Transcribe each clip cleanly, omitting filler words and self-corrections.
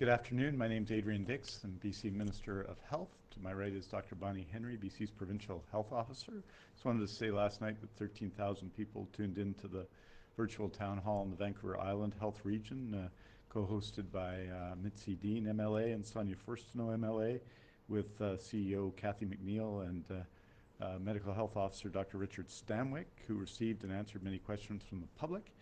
Good afternoon. My name is Adrian Dix. I'm BC Minister of Health. To my right is Dr. Bonnie Henry, BC's Provincial Health Officer. Just wanted to say last night that 13,000 people tuned into the virtual town hall in the Vancouver Island Health Region, co-hosted by Mitzi Dean, MLA, and Sonia Furstenau, MLA, with CEO Kathy McNeil and Medical Health Officer Dr. Richard Stamwick, who received and answered many questions from the public.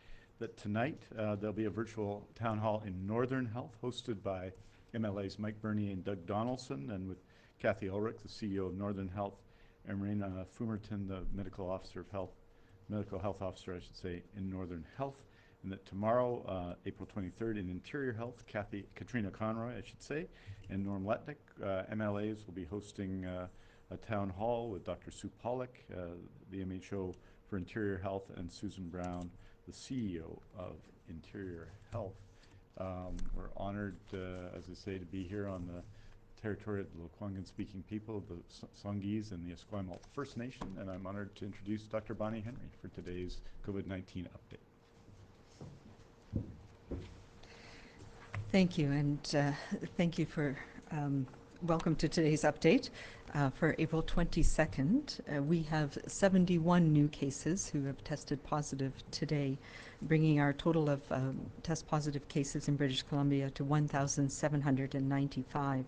That tonight there'll be a virtual town hall in Northern Health hosted by MLAs Mike Burney and Doug Donaldson, and with Kathy Ulrich, the CEO of Northern Health, and Marina Fumerton, the Medical Health Officer, I should say, in Northern Health. And that tomorrow, April 23rd, in Interior Health, Katrina Conroy, I should say, and Norm Letnick, MLAs, will be hosting a town hall with Dr. Sue Pollack, the MHO for Interior Health, and Susan Brown, the CEO of Interior Health. We're honored, as I say, to be here on the territory of the Lekwungen-speaking people, the Songhees and the Esquimalt First Nation, and I'm honored to introduce Dr. Bonnie Henry for today's COVID-19 update. Thank you, and thank you for welcome to today's update. For April 22nd, we have 71 new cases who have tested positive today, bringing our total of test positive cases in British Columbia to 1,795.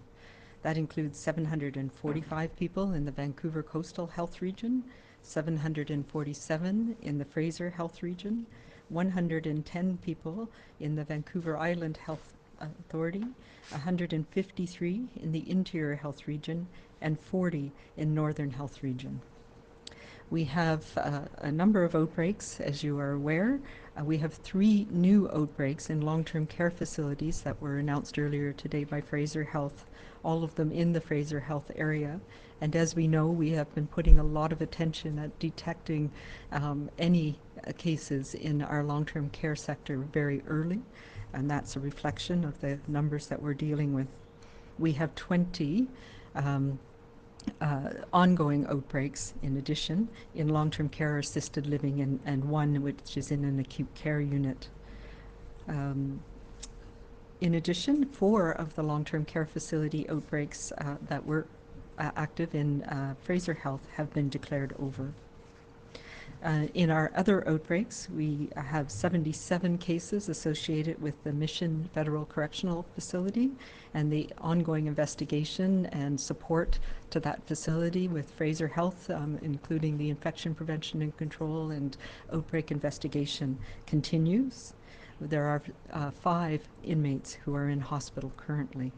That includes 745 people in the Vancouver Coastal Health Region, 747 in the Fraser Health Region, 110 people in the Vancouver Island Health Authority, 153 in the Interior Health Region, and 40 in Northern Health Region. We have a number of outbreaks, as you are aware. We have 3 new outbreaks in long-term care facilities that were announced earlier today by Fraser Health, all of them in the Fraser Health area. And as we know, we have been putting a lot of attention at detecting any cases in our long-term care sector very early, and that's a reflection of the numbers that we're dealing with. We have 20 ongoing outbreaks in addition in long-term care assisted living, and one which is in an acute care unit. In addition, 4 of the long-term care facility outbreaks that were active in Fraser Health have been declared over. In our other outbreaks, we have 77 cases associated with the Mission Federal Correctional Facility and the ongoing investigation and support to that facility with Fraser Health, including the infection prevention and control and outbreak investigation, continues. There are 5 inmates who are in hospital currently.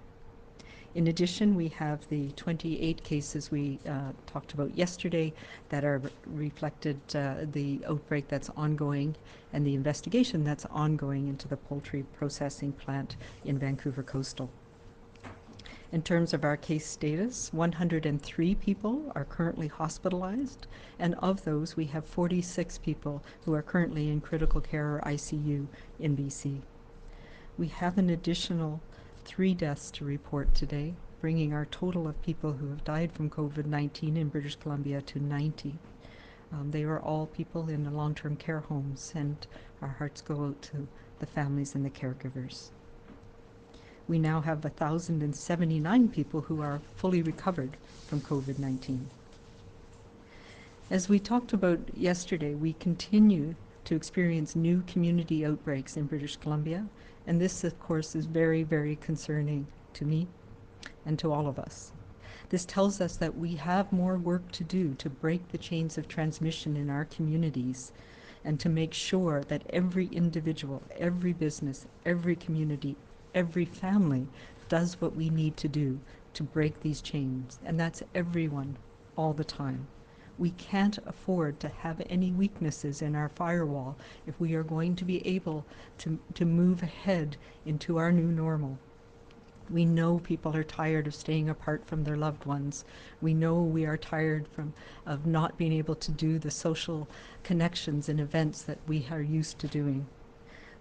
In addition, we have the 28 cases we talked about yesterday that are reflected, the outbreak that's ongoing and the investigation that's ongoing into the poultry processing plant in Vancouver Coastal. In terms of our case status, 103 people are currently hospitalized, and of those we have 46 people who are currently in critical care or ICU in BC. We have an additional 3 deaths to report today, bringing our total of people who have died from COVID-19 in British Columbia to 90. They are all people in the long-term care homes, and our hearts go out to the families and the caregivers. We now have 1,079 people who are fully recovered from COVID-19. As we talked about yesterday, we continue to experience new community outbreaks in British Columbia, and this, of course, is very, very concerning to me and to all of us. This tells us that we have more work to do to break the chains of transmission in our communities and to make sure that every individual, every business, every community, every family does what we need to do to break these chains, and that's everyone all the time. We can't afford to have any weaknesses in our firewall if we are going to be able to move ahead into our new normal. We know people are tired of staying apart from their loved ones. We know we are tired of not being able to do the social connections and events that we are used to doing.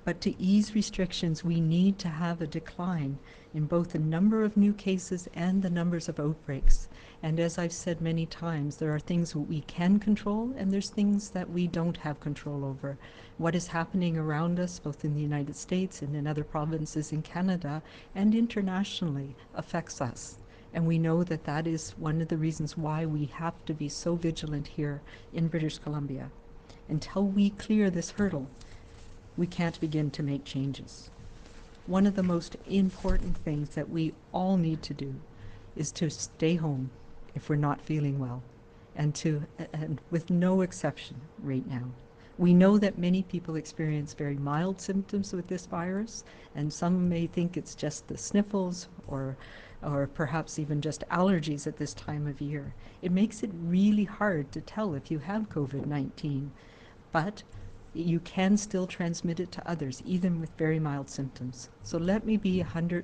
But to ease restrictions, we need to have a decline in both the number of new cases and the numbers of outbreaks. And as I've said many times, there are things that we can control and there's things that we don't have control over. What is happening around us, both in the United States and in other provinces in Canada and internationally, affects us. And we know that that is one of the reasons why we have to be so vigilant here in British Columbia. Until we clear this hurdle, we can't begin to make changes. One of the most important things that we all need to do is to stay home if we're not feeling well, and with no exception right now. We know that many people experience very mild symptoms with this virus, and some may think it's just the sniffles or perhaps even just allergies at this time of year. It makes it really hard to tell if you have COVID-19, but you can still transmit it to others, even with very mild symptoms. So let me be 100%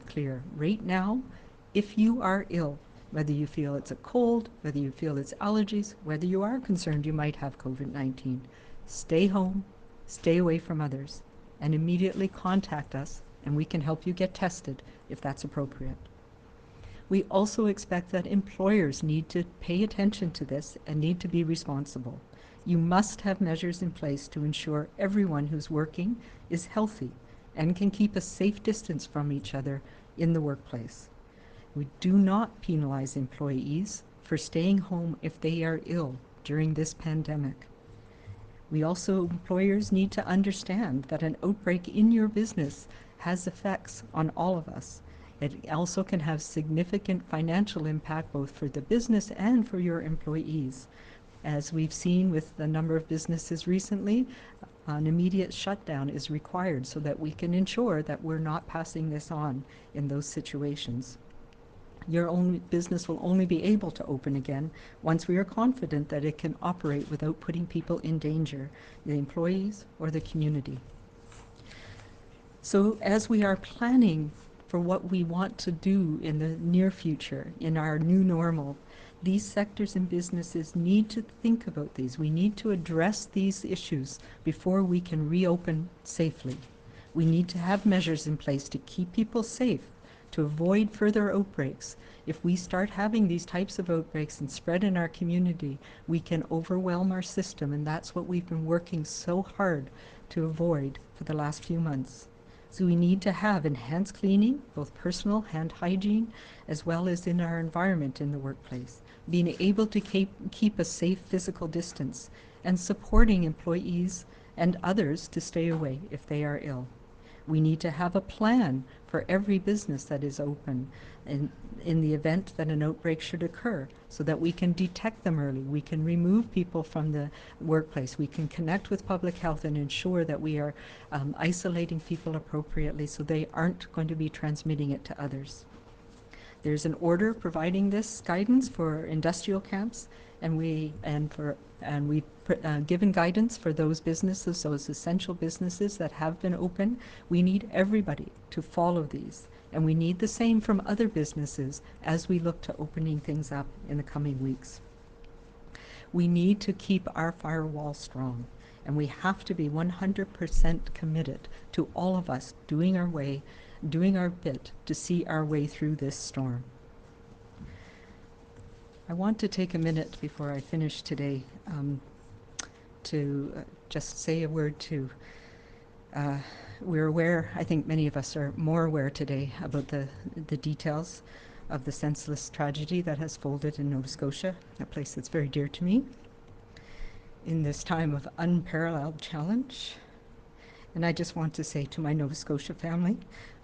clear. Right now, if you are ill, whether you feel it's a cold, whether you feel it's allergies, whether you are concerned you might have COVID-19, stay home, stay away from others, and immediately contact us, and we can help you get tested if that's appropriate. We also expect that employers need to pay attention to this and need to be responsible. You must have measures in place to ensure everyone who's working is healthy and can keep a safe distance from each other in the workplace. We do not penalize employees for staying home if they are ill during this pandemic. Employers need to understand that an outbreak in your business has effects on all of us. It also can have significant financial impact both for the business and for your employees. As we've seen with the number of businesses recently, an immediate shutdown is required so that we can ensure that we're not passing this on in those situations. Your own business will only be able to open again once we are confident that it can operate without putting people in danger, the employees or the community. So as we are planning for what we want to do in the near future, in our new normal, these sectors and businesses need to think about these. We need to address these issues before we can reopen safely. We need to have measures in place to keep people safe, to avoid further outbreaks. If we start having these types of outbreaks and spread in our community, we can overwhelm our system, and that's what we've been working so hard to avoid for the last few months. So we need to have enhanced cleaning, both personal hand hygiene, as well as in our environment in the workplace, being able to keep a safe physical distance, and supporting employees and others to stay away if they are ill. We need to have a plan for every business that is open in the event that an outbreak should occur, so that we can detect them early, we can remove people from the workplace, we can connect with public health and ensure that we are isolating people appropriately so they aren't going to be transmitting it to others. There's an order providing this guidance for industrial camps, and we've given guidance for those businesses, those essential businesses that have been open. We need everybody to follow these, and we need the same from other businesses as we look to opening things up in the coming weeks. We need to keep our firewall strong, and we have to be 100% committed to all of us doing our bit to see our way through this storm. I want to take a minute before I finish today to just say a word to, we're aware, I think many of us are more aware today about the details of the senseless tragedy that has folded in Nova Scotia, a place that's very dear to me, in this time of unparalleled challenge. And I just want to say to my Nova Scotia family,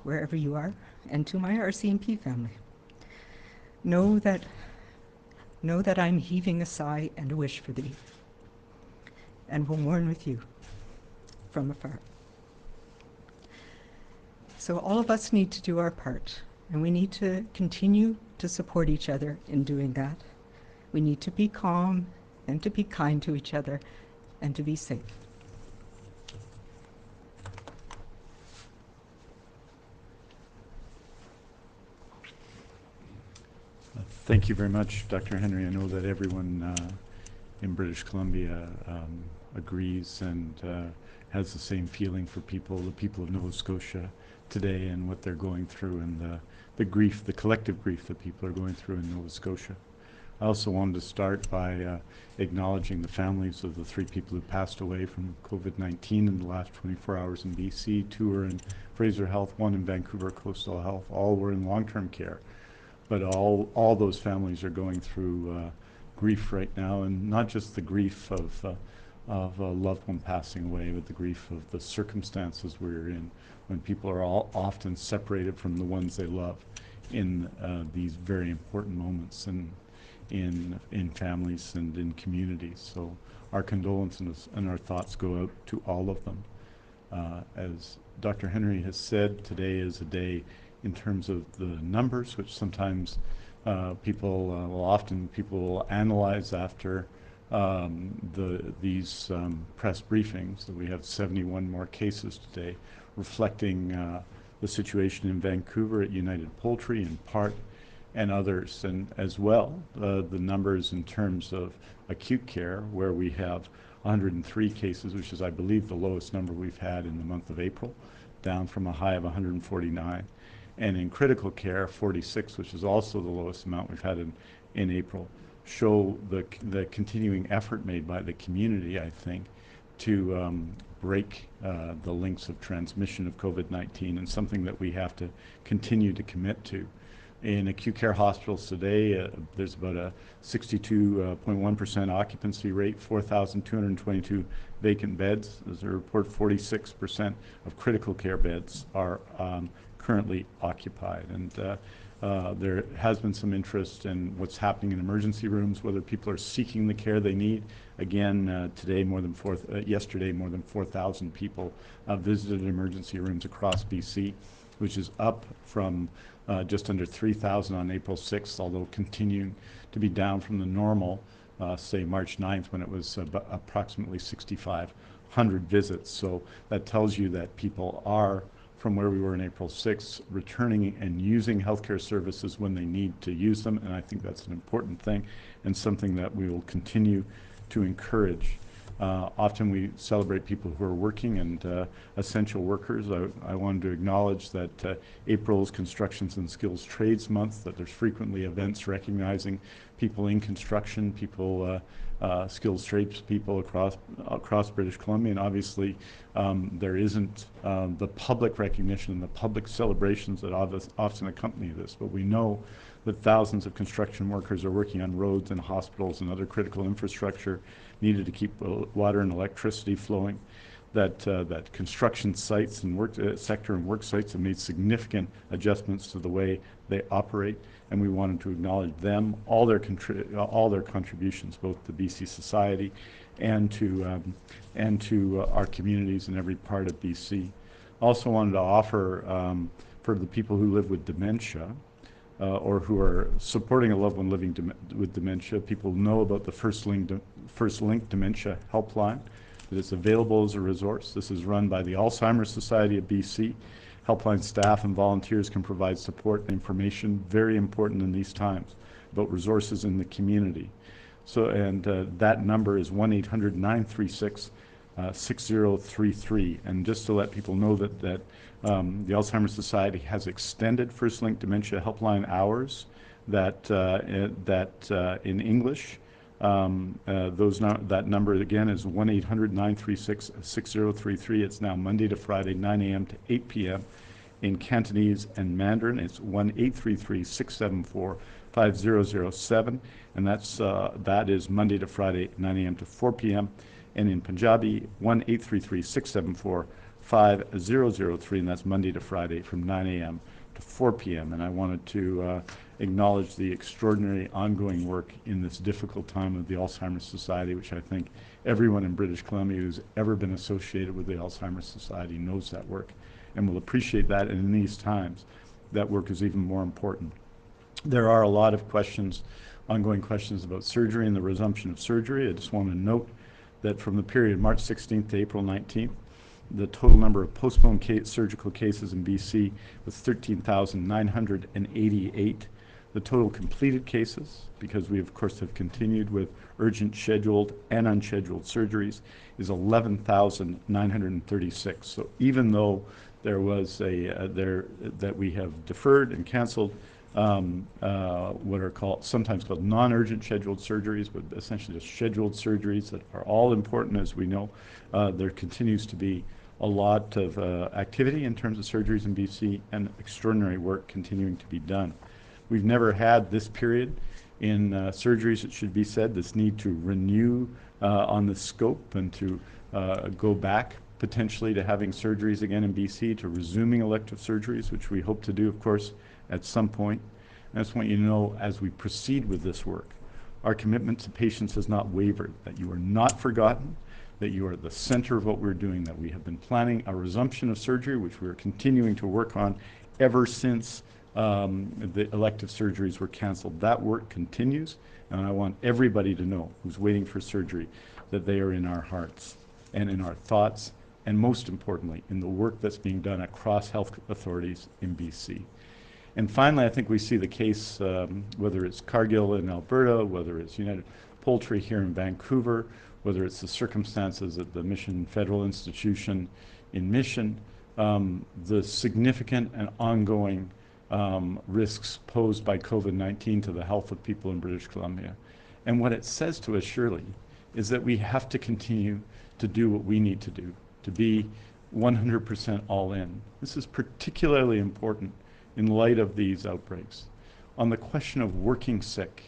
wherever you are, and to my RCMP family, know that I'm heaving a sigh and a wish for thee, and will mourn with you from afar. So all of us need to do our part, and we need to continue to support each other in doing that. We need to be calm and to be kind to each other and to be safe. Thank you very much, Dr. Henry. I know that everyone in British Columbia agrees and has the same feeling for the people of Nova Scotia today and what they're going through, and the grief, the collective grief that people are going through in Nova Scotia. I also wanted to start by acknowledging the families of the 3 people who passed away from COVID-19 in the last 24 hours in BC. 2 are in Fraser Health, 1 in Vancouver Coastal Health. All were in long-term care, but all those families are going through grief right now, and not just the grief of a loved one passing away, but the grief of the circumstances we're in when people are all often separated from the ones they love in these very important moments in families and in communities. So our condolences and our thoughts go out to all of them. As Dr. Henry has said, today is a day in terms of the numbers, which sometimes people will analyze after these press briefings, that we have 71 more cases today, reflecting the situation in Vancouver at United Poultry in part, and others, and as well the numbers in terms of acute care, where we have 103 cases, which is, I believe, the lowest number we've had in the month of April, down from a high of 149. And in critical care, 46, which is also the lowest amount we've had in April, show the continuing effort made by the community, I think, to break the links of transmission of COVID-19, and something that we have to continue to commit to. In acute care hospitals today, there's about a 62.1% occupancy rate, 4,222 vacant beds. As a report, 46% of critical care beds are currently occupied. And there has been some interest in what's happening in emergency rooms, whether people are seeking the care they need. Again, yesterday, more than 4,000 people visited emergency rooms across BC, which is up from just under 3,000 on April 6th, although continuing to be down from the normal, say March 9th, when it was approximately 6,500 visits. So that tells you that people are, from where we were in April 6th, returning and using healthcare services when they need to use them, and I think that's an important thing and something that we will continue to encourage. Often we celebrate people who are working and essential workers. I wanted to acknowledge that April is Constructions and Skills Trades Month, that there's frequently events recognizing people in construction, skills trades people across British Columbia, and obviously there isn't the public recognition and the public celebrations that often accompany this, but we know that thousands of construction workers are working on roads and hospitals and other critical infrastructure needed to keep water and electricity flowing, that construction sites and sector and work sites have made significant adjustments to the way they operate, and we wanted to acknowledge them, all their contributions, both to BC society and to our communities in every part of BC. Also wanted to offer for the people who live with dementia, or who are supporting a loved one living with dementia, people know about the First Link Dementia Helpline, that is available as a resource. This is run by the Alzheimer's Society of BC. Helpline staff and volunteers can provide support and information, very important in these times, about resources in the community. So, and that number is 1-800-936-6033. And just to let people know that the Alzheimer's Society has extended First Link Dementia Helpline hours that in English. That number again is 1-800-936-6033. It's now Monday to Friday, 9 a.m. to 8 p.m. In Cantonese and Mandarin, it's 1-833-674-5007, and that is Monday to Friday, 9 a.m. to 4 p.m. And in Punjabi, 1-833-674-5003, and that's Monday to Friday from 9 a.m. to 4 p.m. And I wanted to acknowledge the extraordinary ongoing work in this difficult time of the Alzheimer's Society, which I think everyone in British Columbia who's ever been associated with the Alzheimer's Society knows that work and will appreciate that. And in these times, that work is even more important. There are a lot of questions, ongoing questions about surgery and the resumption of surgery. I just want to note that from the period March 16th to April 19th, the total number of postponed surgical cases in BC was 13,988. The total completed cases, because we of course have continued with urgent scheduled and unscheduled surgeries, is 11,936. So even though there was that we have deferred and canceled what are sometimes called non-urgent scheduled surgeries, but essentially just scheduled surgeries that are all important, as we know, there continues to be a lot of activity in terms of surgeries in BC and extraordinary work continuing to be done. We've never had this period in surgeries, it should be said, this need to renew on the scope and to go back potentially to having surgeries again in BC, to resuming elective surgeries, which we hope to do, of course, at some point. And I just want you to know, as we proceed with this work, our commitment to patients has not wavered, that you are not forgotten, that you are at the center of what we're doing, that we have been planning a resumption of surgery, which we are continuing to work on ever since the elective surgeries were canceled. That work continues, and I want everybody to know who's waiting for surgery that they are in our hearts and in our thoughts, and most importantly, in the work that's being done across health authorities in BC. And finally, I think we see the case, whether it's Cargill in Alberta, whether it's United Poultry here in Vancouver, whether it's the circumstances at the Mission Federal Institution in Mission, the significant and ongoing risks posed by COVID-19 to the health of people in British Columbia. And what it says to us, surely, is that we have to continue to do what we need to do, to be 100% all in. This is particularly important in light of these outbreaks. On the question of working sick,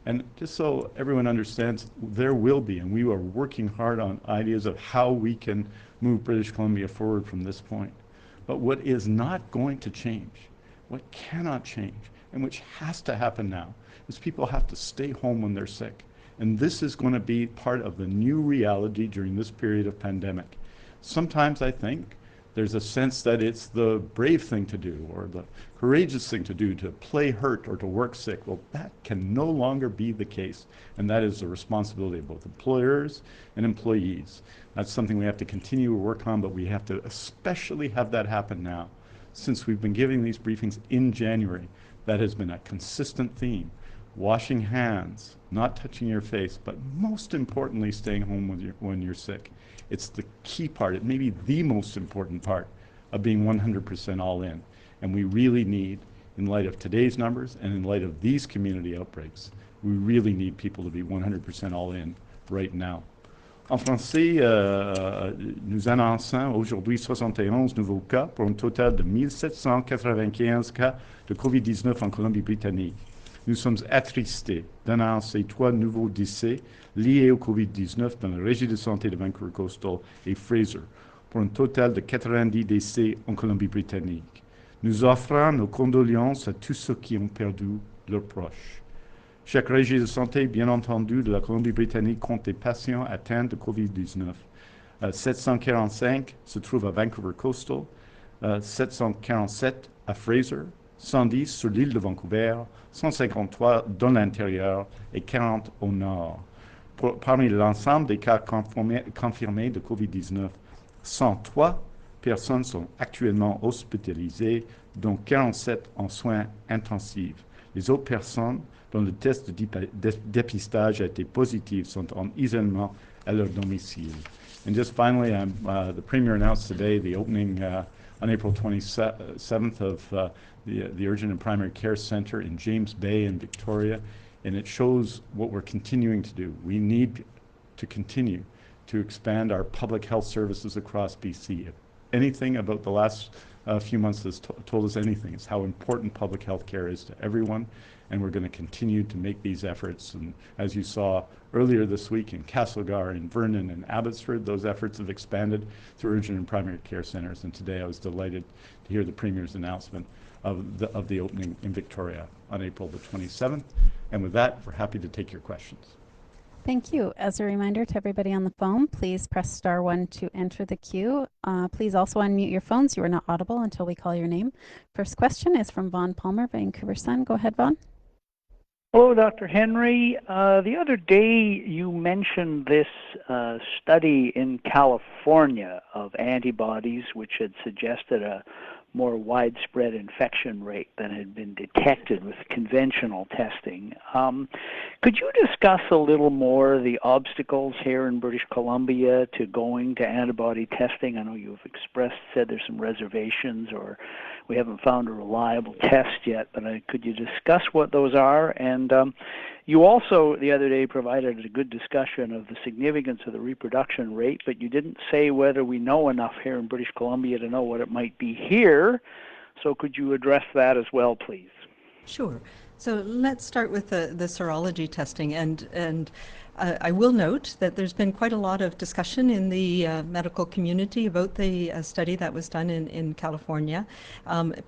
and just so everyone understands, there will be, and we are working hard on ideas of how we can move British Columbia forward from this point. But what is not going to change, what cannot change, and which has to happen now, is people have to stay home when they're sick. And this is going to be part of the new reality during this period of pandemic. Sometimes I think there's a sense that it's the brave thing to do or the courageous thing to do to play hurt or to work sick. Well, that can no longer be the case. And that is the responsibility of both employers and employees. That's something we have to continue to work on, but we have to especially have that happen now. Since we've been giving these briefings in January, that has been a consistent theme. Washing hands, not touching your face, but most importantly, staying home when you're sick. It's the key part. It may be the most important part of being 100% all in. And we really need, in light of today's numbers and in light of these community outbreaks, we really need people to be 100% all in right now. En français, nous annonçons aujourd'hui 71 nouveaux cas pour un total de 1795 cas de COVID-19 en Colombie-Britannique. Nous sommes attristés d'annoncer 3 nouveaux décès liés au COVID-19 dans la régie de santé de Vancouver Coastal et Fraser, pour un total de 90 décès en Colombie-Britannique. Nous offrons nos condoléances à tous ceux qui ont perdu leurs proches. Chaque régie de santé, bien entendu, de la Colombie-Britannique compte des patients atteints de COVID-19. 745 se trouvent à Vancouver Coastal, 747 à Fraser, 110 sur l'île de Vancouver, 153 dans l'intérieur et 40 au nord. Parmi l'ensemble des cas confirmés de COVID-19, 103 personnes sont actuellement hospitalisées, dont 47 en soins intensifs. Les autres personnes dont le test de dépistage a été positif sont en isolement à leur domicile. And just finally, the Premier announced today the opening on April 27th of the Urgent and Primary Care Centre in James Bay in Victoria, and it shows what we're continuing to do. We need to continue to expand our public health services across BC. If anything about the last few months has told us anything, it's how important public health care is to everyone, and we're going to continue to make these efforts. And as you saw earlier this week in Castlegar, in Vernon, and Abbotsford, those efforts have expanded through urgent and primary care centres. And today I was delighted to hear the Premier's announcement of the opening in Victoria on April the 27th. And with that, we're happy to take your questions. Thank you. As a reminder to everybody on the phone, please press *1 to enter the queue. Please also unmute your phones. You are not audible until we call your name. First question is from Vaughn Palmer, Vancouver Sun. Go ahead, Vaughn. Hello, Dr. Henry. The other day you mentioned this study in California of antibodies which had suggested a more widespread infection rate than had been detected with conventional testing. Could you discuss a little more the obstacles here in British Columbia to going to antibody testing? I know you've said there's some reservations, or we haven't found a reliable test yet, but could you discuss what those are? And you also, the other day, provided a good discussion of the significance of the reproduction rate, but you didn't say whether we know enough here in British Columbia to know what it might be here. So could you address that as well, please? Sure. So let's start with the serology testing, and I will note that there's been quite a lot of discussion in the medical community about the study that was done in California,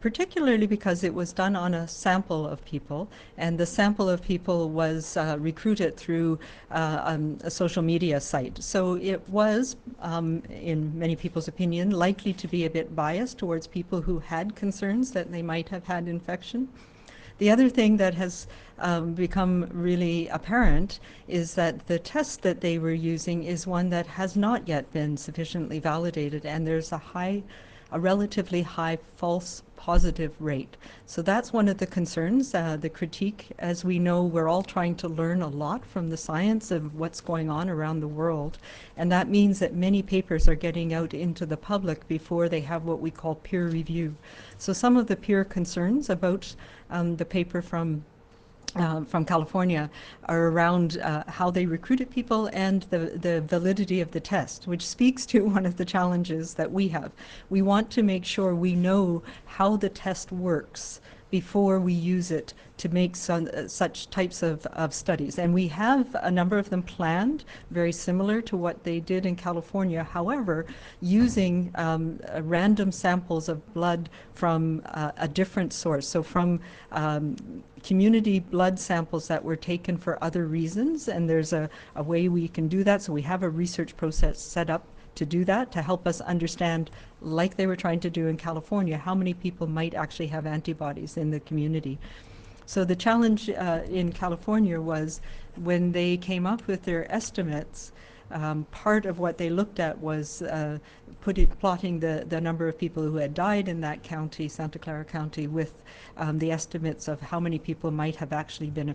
particularly because it was done on a sample of people, and the sample of people was recruited through a social media site. So it was, in many people's opinion, likely to be a bit biased towards people who had concerns that they might have had infection. The other thing that has become really apparent is that the test that they were using is one that has not yet been sufficiently validated, and there's a relatively high false positive rate. So that's one of the concerns, the critique. As we know, we're all trying to learn a lot from the science of what's going on around the world, and that means that many papers are getting out into the public before they have what we call peer review. So some of the peer concerns about the paper from California are around how they recruited people and the validity of the test, which speaks to one of the challenges that we have. We want to make sure we know how the test works before we use it to make such types of studies. And we have a number of them planned, very similar to what they did in California. However, using random samples of blood from a different source. So from community blood samples that were taken for other reasons, and there's a way we can do that. So we have a research process set up to do that, to help us understand, like they were trying to do in California, how many people might actually have antibodies in the community. So the challenge in California was when they came up with their estimates, part of what they looked at was plotting the number of people who had died in that county, Santa Clara County, with the estimates of how many people might have actually been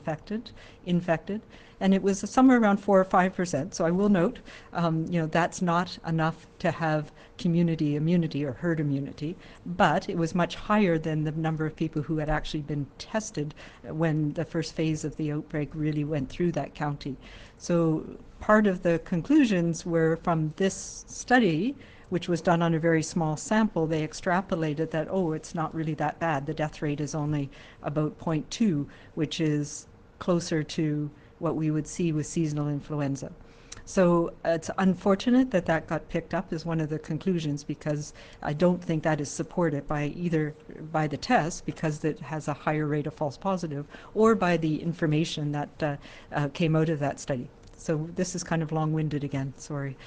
infected. And it was somewhere around 4 or 5%. So I will note, that's not enough to have community immunity or herd immunity, but it was much higher than the number of people who had actually been tested when the first phase of the outbreak really went through that county. So part of the conclusions were from this study, which was done on a very small sample. They extrapolated that, it's not really that bad. The death rate is only about 0.2, which is closer to what we would see with seasonal influenza. So it's unfortunate that that got picked up as one of the conclusions, because I don't think that is supported by the test, because it has a higher rate of false positive, or by the information that came out of that study. So this is kind of long-winded again, sorry.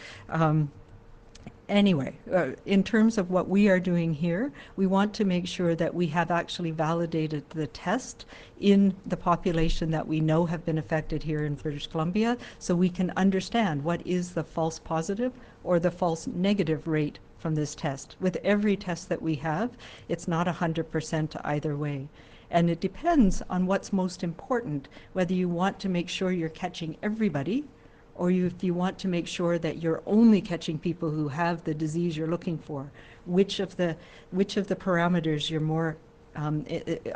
Anyway, in terms of what we are doing here, we want to make sure that we have actually validated the test in the population that we know have been affected here in British Columbia, so we can understand what is the false positive or the false negative rate from this test. With every test that we have, it's not 100% either way. And it depends on what's most important, whether you want to make sure you're catching everybody, or if you want to make sure that you're only catching people who have the disease you're looking for. Which of the parameters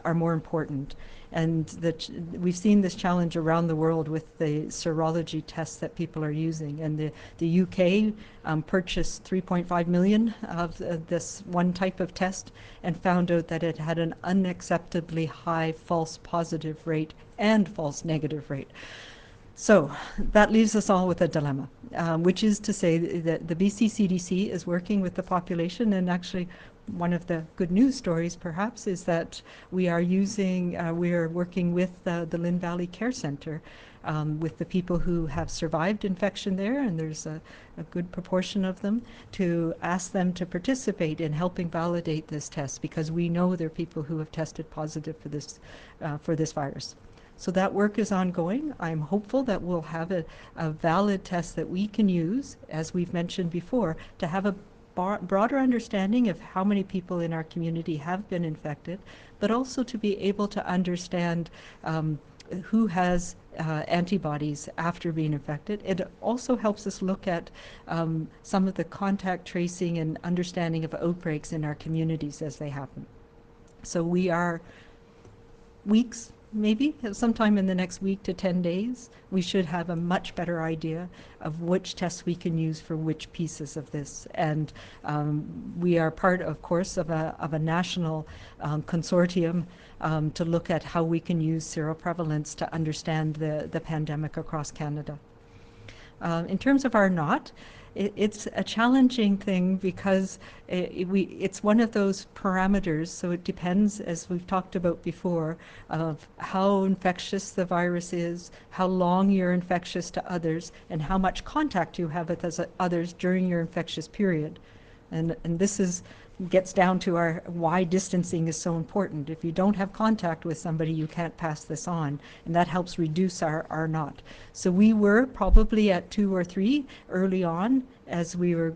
are more important? And we've seen this challenge around the world with the serology tests that people are using. And the UK purchased 3.5 million of this one type of test, and found out that it had an unacceptably high false positive rate and false negative rate. So that leaves us all with a dilemma, which is to say that the BC CDC is working with the population, and actually one of the good news stories perhaps is that we are working with the Lynn Valley Care Centre, with the people who have survived infection there, and there's a good proportion of them, to ask them to participate in helping validate this test, because we know there are people who have tested positive for this virus. So that work is ongoing. I'm hopeful that we'll have a valid test that we can use, as we've mentioned before, to have a broader understanding of how many people in our community have been infected, but also to be able to understand who has antibodies after being infected. It also helps us look at some of the contact tracing and understanding of outbreaks in our communities as they happen. So we are weeks, maybe sometime in the next week to 10 days, we should have a much better idea of which tests we can use for which pieces of this. And we are part, of course, of a national consortium to look at how we can use seroprevalence to understand the pandemic across Canada. In terms of our not, it's a challenging thing because it's one of those parameters, so it depends, as we've talked about before, of how infectious the virus is, how long you're infectious to others, and how much contact you have with others during your infectious period. And this gets down to why distancing is so important. If you don't have contact with somebody, you can't pass this on, and that helps reduce our not. So we were probably at 2 or 3 early on as we were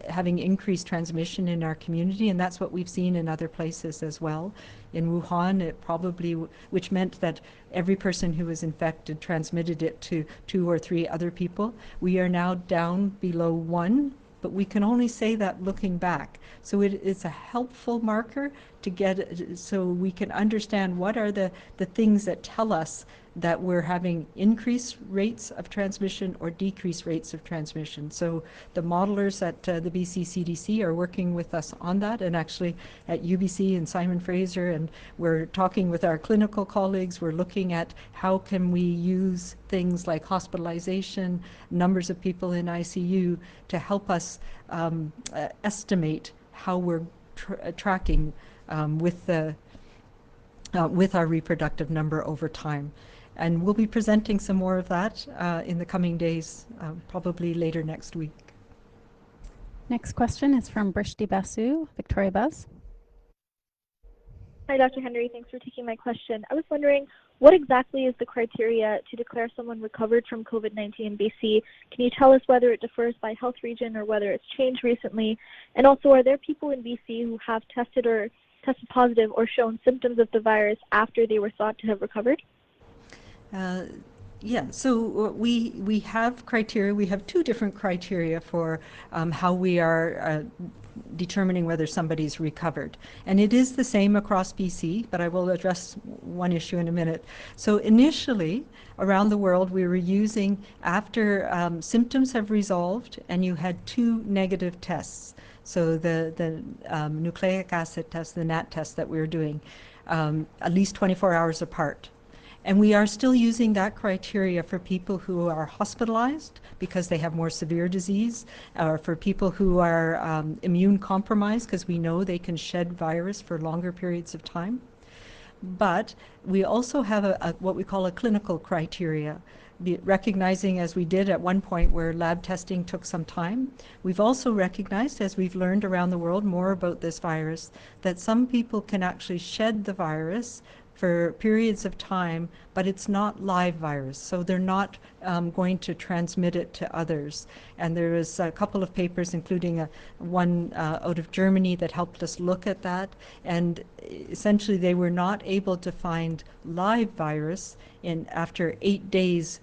having increased transmission in our community, and that's what we've seen in other places as well. In Wuhan, it probably, which meant that every person who was infected transmitted it to 2 or 3 other people. We are now down below 1, but we can only say that looking back. So it's a helpful marker to get, so we can understand what are the things that tell us that we're having increased rates of transmission or decreased rates of transmission. So the modelers at the BC CDC are working with us on that, and actually at UBC and Simon Fraser, and we're talking with our clinical colleagues. We're looking at how can we use things like hospitalization, numbers of people in ICU to help us estimate how we're tracking with our reproductive number over time. And we'll be presenting some more of that in the coming days, probably later next week. Next question is from Brishti Basu, Victoria Buzz. Hi, Dr. Henry. Thanks for taking my question. I was wondering, what exactly is the criteria to declare someone recovered from COVID-19 in BC? Can you tell us whether it differs by health region or whether it's changed recently? And also, are there people in BC who have tested positive or shown symptoms of the virus after they were thought to have recovered? Yeah, so we have criteria. We have 2 different criteria for how we are determining whether somebody's recovered. And it is the same across BC, but I will address one issue in a minute. So initially, around the world, we were using after symptoms have resolved and you had 2 negative tests. So the nucleic acid test, the NAT test that we were doing, at least 24 hours apart. And we are still using that criteria for people who are hospitalized because they have more severe disease, or for people who are immune compromised because we know they can shed virus for longer periods of time. But we also have what we call a clinical criteria, recognizing, as we did at one point where lab testing took some time. We've also recognized, as we've learned around the world more about this virus, that some people can actually shed the virus for periods of time, but it's not live virus, so they're not going to transmit it to others. And there is a couple of papers, including one out of Germany, that helped us look at that, and essentially they were not able to find live virus after 8 days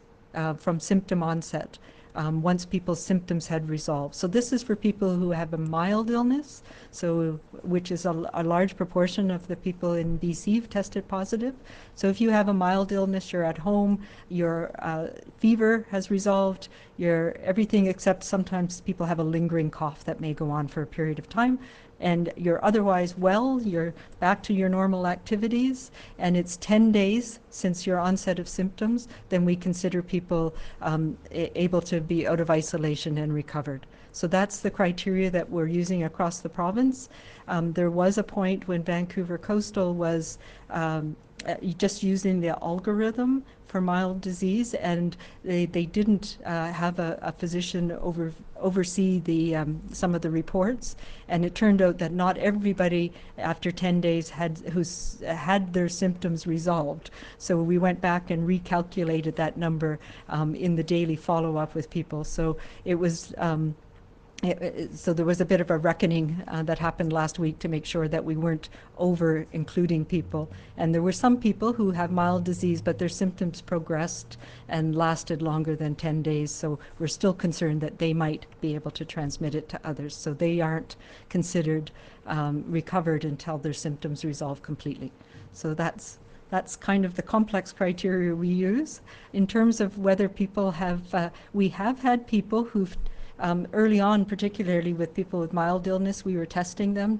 from symptom onset. Once people's symptoms had resolved. So this is for people who have a mild illness, so which is a large proportion of the people in BC have tested positive. So if you have a mild illness, you're at home, your fever has resolved, your everything except sometimes people have a lingering cough that may go on for a period of time, and you're otherwise well, you're back to your normal activities, and it's 10 days since your onset of symptoms, then we consider people able to be out of isolation and recovered. So that's the criteria that we're using across the province. There was a point when Vancouver Coastal was just using the algorithm for mild disease, and they didn't have a physician oversee some of the reports, and it turned out that not everybody after 10 days had their symptoms resolved. So we went back and recalculated that number in the daily follow-up with people. So it was So there was a bit of a reckoning that happened last week to make sure that we weren't over including people. And there were some people who have mild disease, but their symptoms progressed and lasted longer than 10 days. So we're still concerned that they might be able to transmit it to others. So they aren't considered recovered until their symptoms resolve completely. So that's kind of the complex criteria we use. In terms of whether people have, we have had people who've early on, particularly with people with mild illness, we were testing them.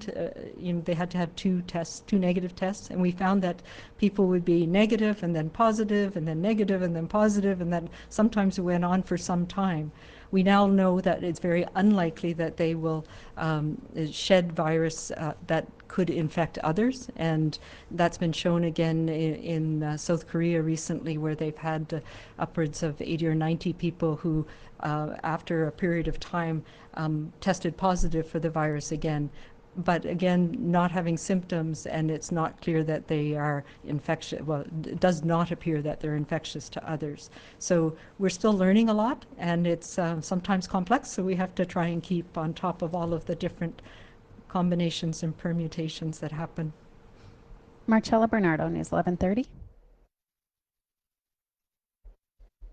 They had to have two negative tests, and we found that people would be negative and then positive and then negative and then positive, and then sometimes it went on for some time. We now know that it's very unlikely that they will shed virus that could infect others, and that's been shown again in South Korea recently, where they've had upwards of 80 or 90 people who after a period of time tested positive for the virus again, but again not having symptoms, and it's not clear that they are infectious. Well, it does not appear that they're infectious to others. So we're still learning a lot, and it's sometimes complex, so we have to try and keep on top of all of the different combinations and permutations that happen. Marcella Bernardo, News 1130.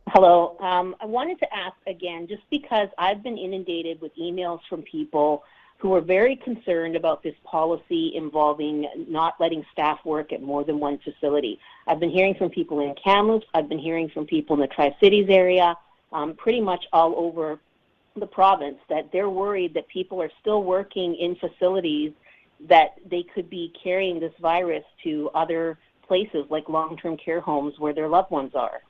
Hello. I wanted to ask again, just because I've been inundated with emails from people who are very concerned about this policy involving not letting staff work at more than one facility. I've been hearing from people in Kamloops. I've been hearing from people in the Tri-Cities area, pretty much all over the province, that they're worried that people are still working in facilities that they could be carrying this virus to other places like long-term care homes where their loved ones are.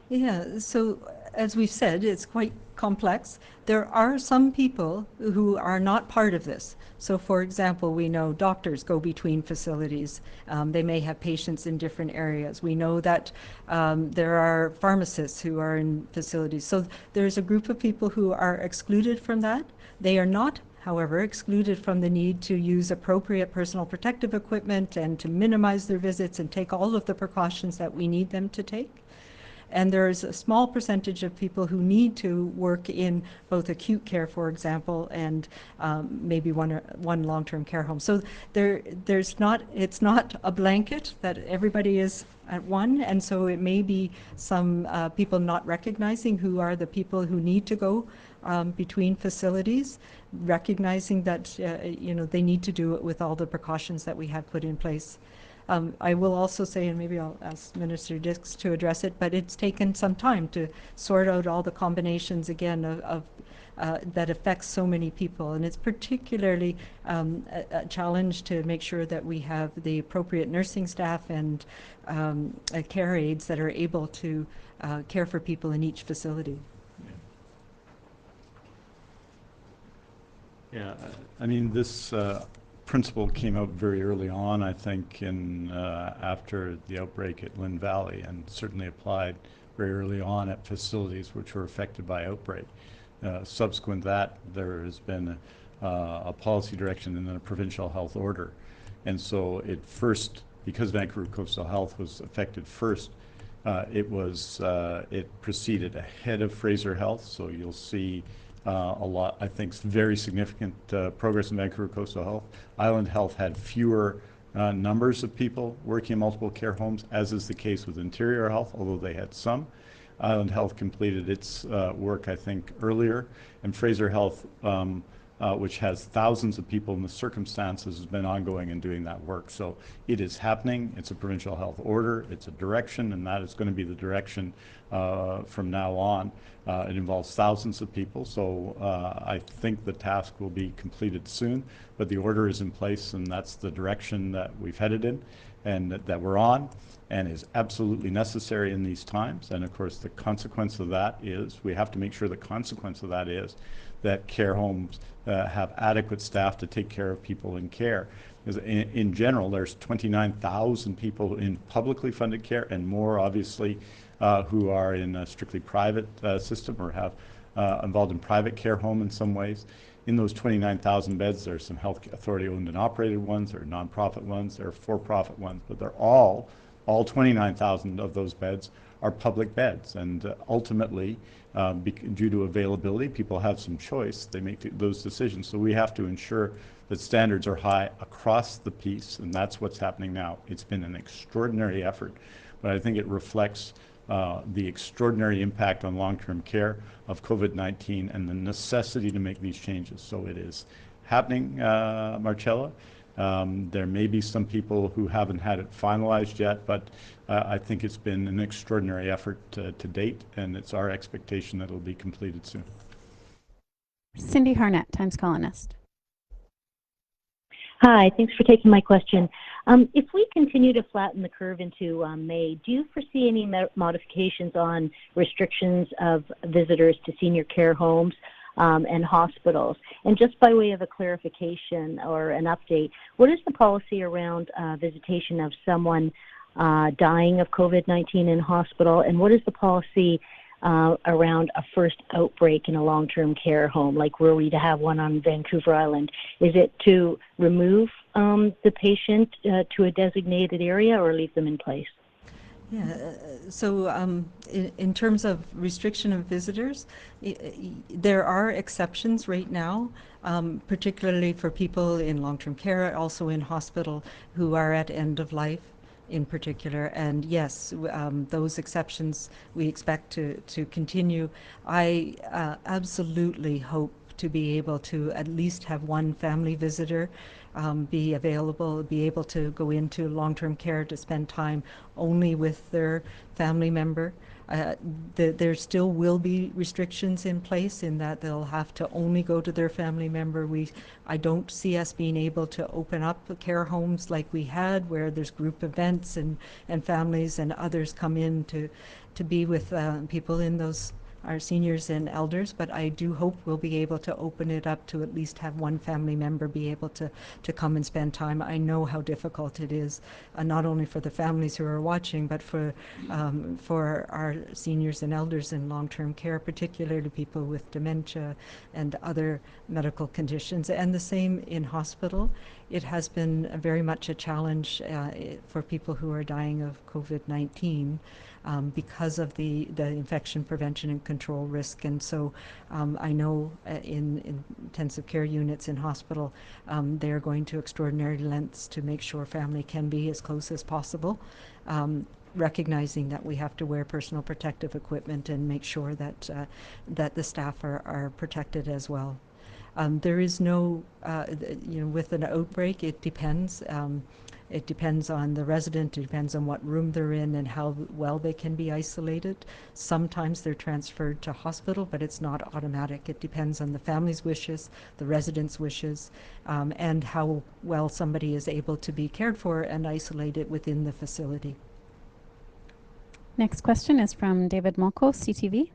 Yeah, so as we've said, it's quite complex. There are some people who are not part of this. So for example, we know doctors go between facilities. They may have patients in different areas. We know that there are pharmacists who are in facilities. So there's a group of people who are excluded from that. They are not, however, excluded from the need to use appropriate personal protective equipment and to minimize their visits and take all of the precautions that we need them to take. And there's a small percentage of people who need to work in both acute care, for example, and maybe one long-term care home. So it's not a blanket that everybody is at one, and so it may be some people not recognizing who are the people who need to go between facilities, recognizing that they need to do it with all the precautions that we have put in place. I will also say, and maybe I'll ask Minister Dix to address it, but it's taken some time to sort out all the combinations again of that affects so many people, and it's particularly a challenge to make sure that we have the appropriate nursing staff and care aides that are able to care for people in each facility. Yeah, I mean, this principle came out very early on, I think, after the outbreak at Lynn Valley, and certainly applied very early on at facilities which were affected by outbreak. Subsequent to that, there has been a policy direction and then a provincial health order. And so it first, because Vancouver Coastal Health was affected first, it proceeded ahead of Fraser Health. So you'll see a lot, I think, very significant progress in Vancouver Coastal Health. Island Health had fewer numbers of people working in multiple care homes, as is the case with Interior Health, although they had some. Island Health completed its work, I think, earlier, and Fraser Health, which has thousands of people in the circumstances, has been ongoing and doing that work. So it is happening. It's a provincial health order. It's a direction, and that is going to be the direction from now on. It involves thousands of people, so I think the task will be completed soon, but the order is in place, and that's the direction that we've headed in and that we're on, and is absolutely necessary in these times. And of course, the consequence of that is, we have to make sure the consequence of that is that care homes have adequate staff to take care of people in care. Because in general, there's 29,000 people in publicly funded care, and more obviously who are in a strictly private system or have involved in private care home in some ways. In those 29,000 beds, there's some health authority owned and operated ones, there are nonprofit ones, there are for-profit ones, but they're all 29,000 of those beds are public beds. And ultimately, due to availability, people have some choice. They make those decisions. So we have to ensure that standards are high across the piece, and that's what's happening now. It's been an extraordinary effort, but I think it reflects the extraordinary impact on long-term care of COVID-19 and the necessity to make these changes. So it is happening, Marcella. There may be some people who haven't had it finalized yet, but I think it's been an extraordinary effort to date, and it's our expectation that it'll be completed soon. Cindy Harnett, Times Colonist. Hi, thanks for taking my question. If we continue to flatten the curve into May, do you foresee any modifications on restrictions of visitors to senior care homes and hospitals? And just by way of a clarification or an update, what is the policy around visitation of someone dying of COVID-19 in hospital, and what is the policy around a first outbreak in a long-term care home, like were we to have one on Vancouver Island? Is it to remove the patient to a designated area or leave them in place? Yeah, so in terms of restriction of visitors, there are exceptions right now, particularly for people in long-term care, also in hospital, who are at end of life in particular. And yes, those exceptions we expect to continue. I absolutely hope to be able to at least have one family visitor be available, be able to go into long-term care to spend time only with their family member. There still will be restrictions in place in that they'll have to only go to their family member. I don't see us being able to open up care homes like we had, where there's group events and families and others come in to be with people in those, our seniors and elders, but I do hope we'll be able to open it up to at least have one family member be able to come and spend time. I know how difficult it is, not only for the families who are watching, but for our seniors and elders in long-term care, particularly people with dementia and other medical conditions. And the same in hospital. It has been very much a challenge for people who are dying of COVID-19. Because of the infection prevention and control risk. And so I know in intensive care units in hospital, they're going to extraordinary lengths to make sure family can be as close as possible, recognizing that we have to wear personal protective equipment and make sure that that the staff are protected as well. There is no, with an outbreak, it depends. It depends on the resident, it depends on what room they're in and how well they can be isolated. Sometimes they're transferred to hospital, but it's not automatic. It depends on the family's wishes, the resident's wishes, and how well somebody is able to be cared for and isolated within the facility. Next question is from David Molko, CTV.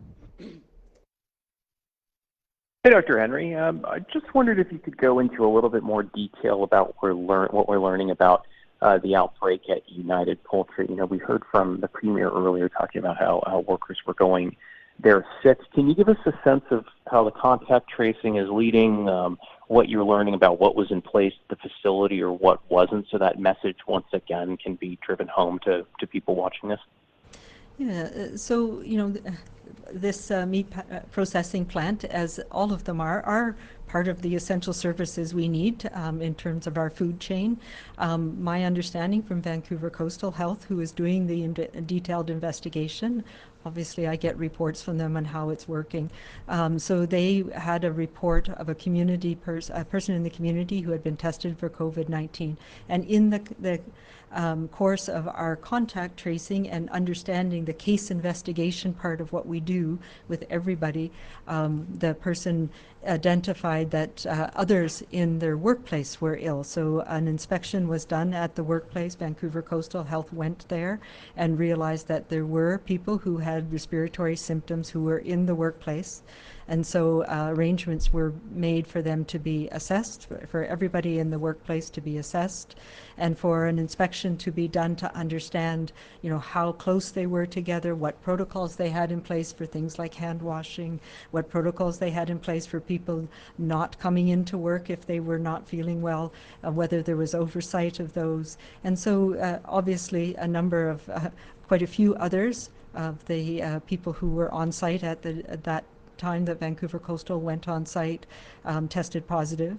Hey, Dr. Henry. I just wondered if you could go into a little bit more detail about what we're learning about the outbreak at United Poultry. You know, we heard from the Premier earlier talking about how workers were going there sick. Can you give us a sense of how the contact tracing is leading, what you're learning about what was in place at the facility or what wasn't, so that message once again can be driven home to people watching this? Yeah, so, this meat processing plant, as all of them are part of the essential services we need in terms of our food chain. My understanding from Vancouver Coastal Health, who is doing the detailed investigation, obviously I get reports from them on how it's working. So they had a report of a person in the community who had been tested for COVID-19. And in the course of our contact tracing and understanding the case investigation part of what we do with everybody, the person identified that others in their workplace were ill. So an inspection was done at the workplace. Vancouver Coastal Health went there and realized that there were people who had respiratory symptoms who were in the workplace. And so arrangements were made for them to be assessed, for everybody in the workplace to be assessed, and for an inspection to be done to understand, how close they were together, what protocols they had in place for things like hand washing, what protocols they had in place for people not coming into work if they were not feeling well, whether there was oversight of those. And so obviously a number of, quite a few others of the people who were on site at that time that Vancouver Coastal went on site tested positive,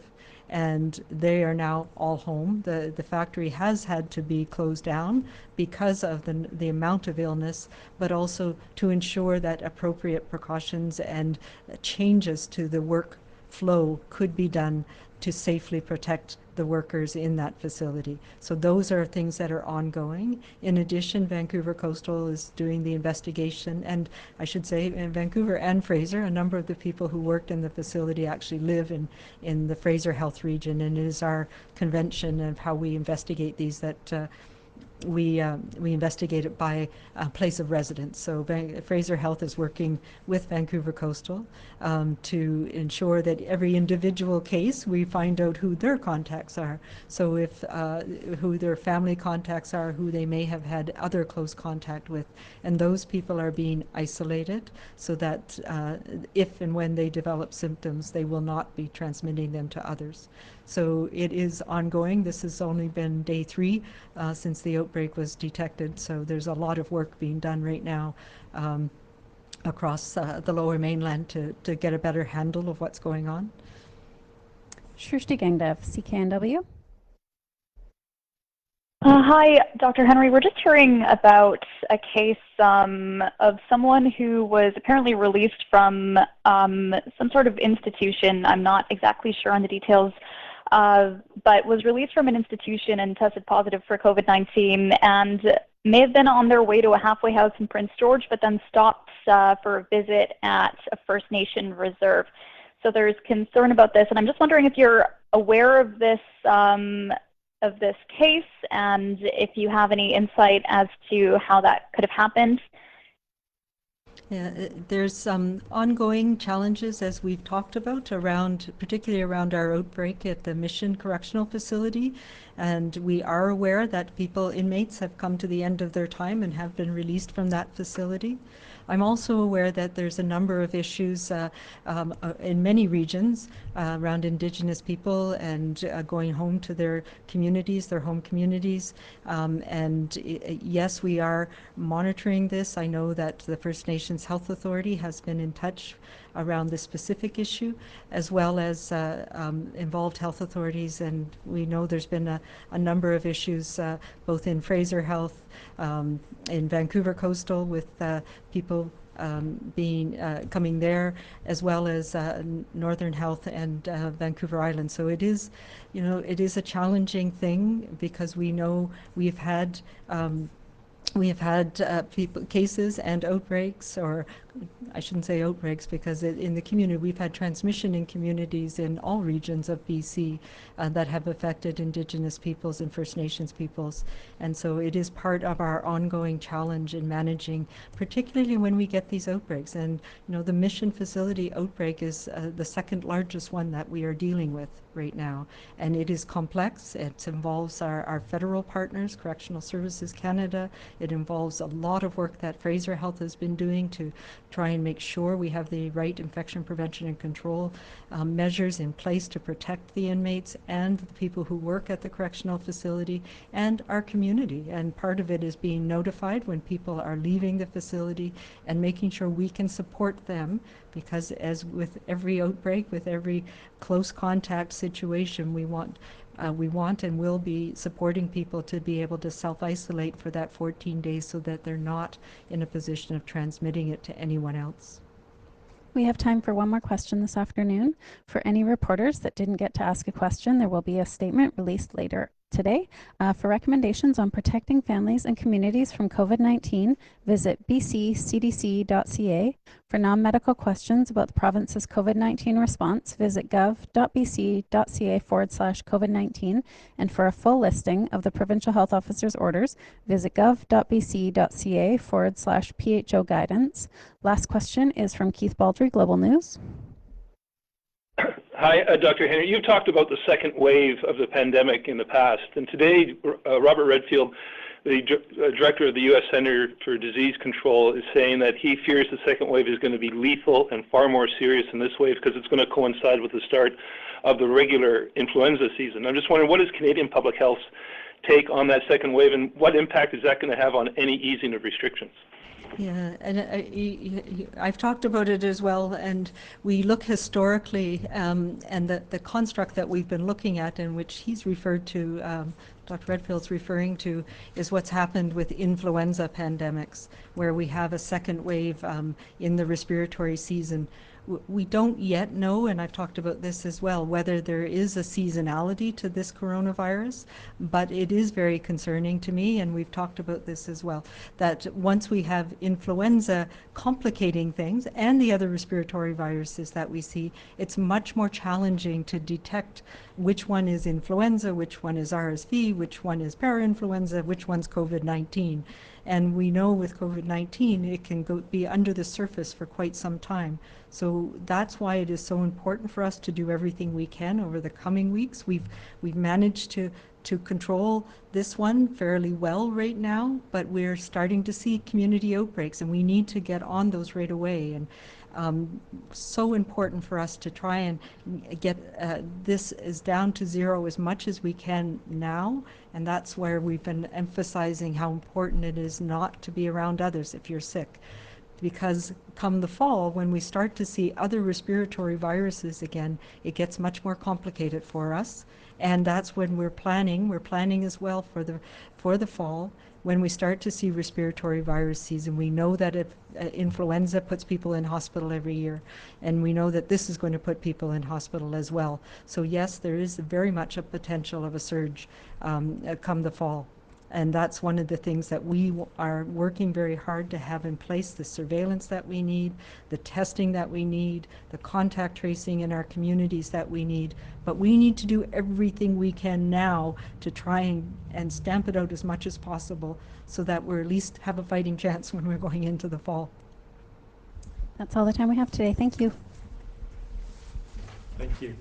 and they are now all home. The factory has had to be closed down because of the amount of illness, but also to ensure that appropriate precautions and changes to the work flow could be done to safely protect the workers in that facility. So those are things that are ongoing. In addition, Vancouver Coastal is doing the investigation, and I should say in Vancouver and Fraser, a number of the people who worked in the facility actually live in the Fraser Health region, and it is our convention of how we investigate these that we investigate it by place of residence. So Fraser Health is working with Vancouver Coastal to ensure that every individual case we find out who their contacts are. So if who their family contacts are, who they may have had other close contact with, and those people are being isolated so that if and when they develop symptoms, they will not be transmitting them to others. So it is ongoing. This has only been day 3 since the outbreak was detected. So there's a lot of work being done right now across the Lower Mainland to get a better handle of what's going on. Shrishti Gangdev, CKNW. Hi, Dr. Henry. We're just hearing about a case of someone who was apparently released from some sort of institution. I'm not exactly sure on the details, but was released from an institution and tested positive for COVID-19 and may have been on their way to a halfway house in Prince George, but then stopped for a visit at a First Nation reserve. So there's concern about this, and I'm just wondering if you're aware of this case and if you have any insight as to how that could have happened. Yeah, there's some ongoing challenges, as we've talked about, particularly around our outbreak at the Mission Correctional Facility. And we are aware that inmates have come to the end of their time and have been released from that facility. I'm also aware that there's a number of issues in many regions around Indigenous people and going home to their communities, their home communities. And yes, we are monitoring this. I know that the First Nations Health Authority has been in touch around this specific issue, as well as involved health authorities, and we know there's been a number of issues both in Fraser Health, in Vancouver Coastal with people coming there, as well as Northern Health and Vancouver Island. So it is a challenging thing because we know we have had cases and outbreaks, or I shouldn't say outbreaks, because in the community we've had transmission in communities in all regions of BC that have affected Indigenous peoples and First Nations peoples. And so it is part of our ongoing challenge in managing, particularly when we get these outbreaks. And the Mission facility outbreak is the second largest one that we are dealing with right now. And it is complex. It involves our federal partners, Correctional Services Canada. It involves a lot of work that Fraser Health has been doing to try and make sure we have the right infection prevention and control measures in place to protect the inmates and the people who work at the correctional facility and our community. And part of it is being notified when people are leaving the facility and making sure we can support them, because as with every outbreak, with every close contact situation, we want and will be supporting people to be able to self-isolate for that 14 days so that they're not in a position of transmitting it to anyone else. We have time for one more question this afternoon. For any reporters that didn't get to ask a question, there will be a statement released later today. For recommendations on protecting families and communities from COVID-19, visit bccdc.ca. For non-medical questions about the province's COVID-19 response, visit gov.bc.ca/COVID-19. And for a full listing of the Provincial Health Officer's orders, visit gov.bc.ca/PHO guidance. Last question is from Keith Baldry, Global News. Hi, Dr. Henry. You've talked about the second wave of the pandemic in the past, and today Robert Redfield, the director of the U.S. Center for Disease Control, is saying that he fears the second wave is going to be lethal and far more serious than this wave because it's going to coincide with the start of the regular influenza season. I'm just wondering, what is Canadian Public Health's take on that second wave, and what impact is that going to have on any easing of restrictions? Yeah, and I've talked about it as well, and we look historically, and the construct that we've been looking at, in which he's referred to, Dr. Redfield's referring to, is what's happened with influenza pandemics, where we have a second wave in the respiratory season. We don't yet know, and I've talked about this as well, whether there is a seasonality to this coronavirus, but it is very concerning to me, and we've talked about this as well, that once we have influenza complicating things and the other respiratory viruses that we see, it's much more challenging to detect which one is influenza, which one is RSV, which one is parainfluenza, which one's COVID-19. And we know with COVID-19, it can be under the surface for quite some time. So that's why it is so important for us to do everything we can over the coming weeks. We've managed to control this one fairly well right now, but we're starting to see community outbreaks, and we need to get on those right away. And so important for us to try and get this is down to zero as much as we can now, and that's where we've been emphasizing how important it is not to be around others if you're sick, because come the fall, when we start to see other respiratory viruses again, it gets much more complicated for us, and that's when we're planning as well for the fall. When we start to see respiratory virus season, we know that if influenza puts people in hospital every year, and we know that this is going to put people in hospital as well. So yes, there is very much a potential of a surge come the fall. And that's one of the things that we are working very hard to have in place, the surveillance that we need, the testing that we need, the contact tracing in our communities that we need. But we need to do everything we can now to try and stamp it out as much as possible so that we're at least have a fighting chance when we're going into the fall. That's all the time we have today. Thank you. Thank you.